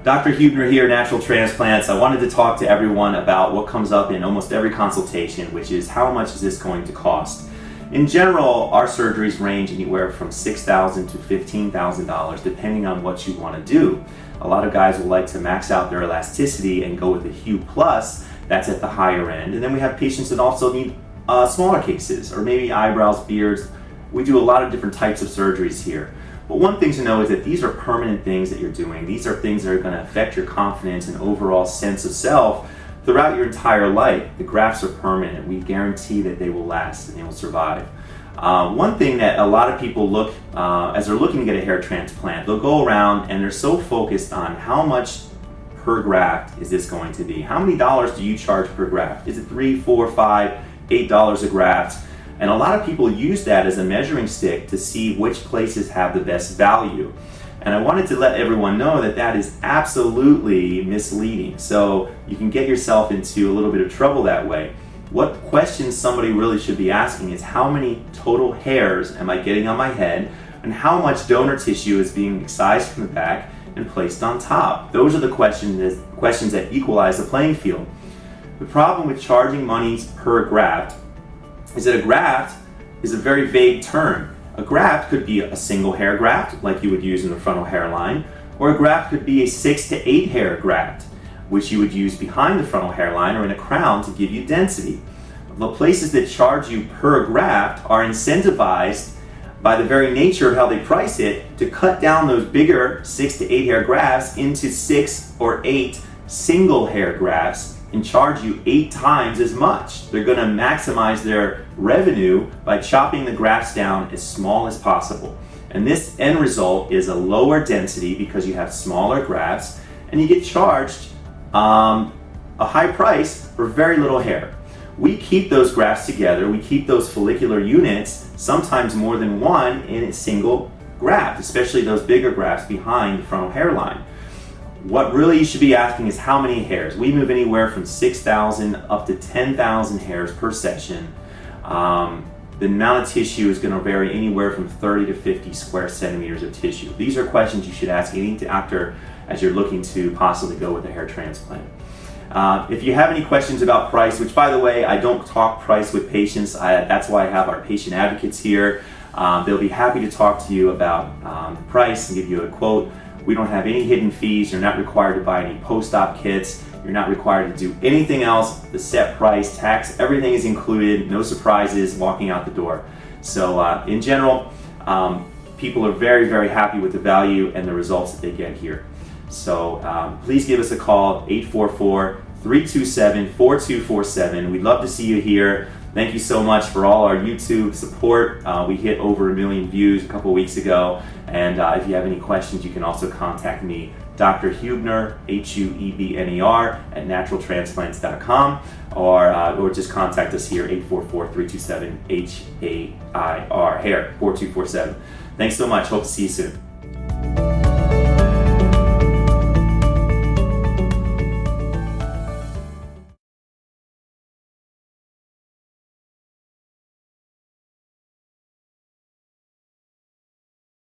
Dr. Huebner here, Natural Transplants. I wanted to talk to everyone about what comes up in almost every consultation, which is how much is this going to cost? In general, our surgeries range anywhere from $6,000 to $15,000 depending on what you want to do. A lot of guys will like to max out their elasticity and go with a Huebner, that's at the higher end. And then we have patients that also need smaller cases, or maybe eyebrows, beards. We do a lot of different types of surgeries here. But one thing to know is that these are permanent things that you're doing. These are things that are going to affect your confidence and overall sense of self throughout your entire life. The grafts are permanent. We guarantee that they will last and they will survive. One thing that a lot of people look, as they're looking to get a hair transplant, they'll go around and they're so focused on how much per graft is this going to be. How many dollars do you charge per graft? Is it $3, $4, $5, $8 a graft? And a lot of people use that as a measuring stick to see which places have the best value. And I wanted to let everyone know that that is absolutely misleading. So you can get yourself into a little bit of trouble that way. What questions somebody really should be asking is how many total hairs am I getting on my head, and how much donor tissue is being excised from the back and placed on top. Those are the questions that equalize the playing field. The problem with charging money per graft is that a graft is a very vague term. A graft could be a single hair graft, like you would use in the frontal hairline, or a graft could be a 6 to 8 hair graft, which you would use behind the frontal hairline or in a crown to give you density. The places that charge you per graft are incentivized by the very nature of how they price it to cut down those bigger 6 to 8 hair grafts into 6 or 8 single hair grafts and charge you 8 times as much. They're going to maximize their revenue by chopping the grafts down as small as possible. And this end result is a lower density because you have smaller grafts, and you get charged a high price for very little hair. We keep those grafts together, we keep those follicular units, sometimes more than one in a single graft, especially those bigger grafts behind the frontal hairline. What really you should be asking is how many hairs. We move anywhere from 6,000 up to 10,000 hairs per session. The amount of tissue is going to vary anywhere from 30 to 50 square centimeters of tissue. These are questions you should ask any doctor as you're looking to possibly go with a hair transplant. If you have any questions about price, which by the way, I don't talk price with patients, that's why I have our patient advocates here. They'll be happy to talk to you about the price and give you a quote. We don't have any hidden fees. You're not required to buy any post-op kits. You're not required to do anything else. The set price, tax, everything is included. No surprises walking out the door. So in general, people are very, very happy with the value and the results that they get here. So please give us a call, 844-327-4247. We'd love to see you here. Thank you so much for all our YouTube support. We hit over 1 million views a couple weeks ago. And if you have any questions, you can also contact me, Dr. Huebner, Huebner, at naturaltransplants.com, or just contact us here, 844-327-HAIR, hair, 4247. Thanks so much. Hope to see you soon.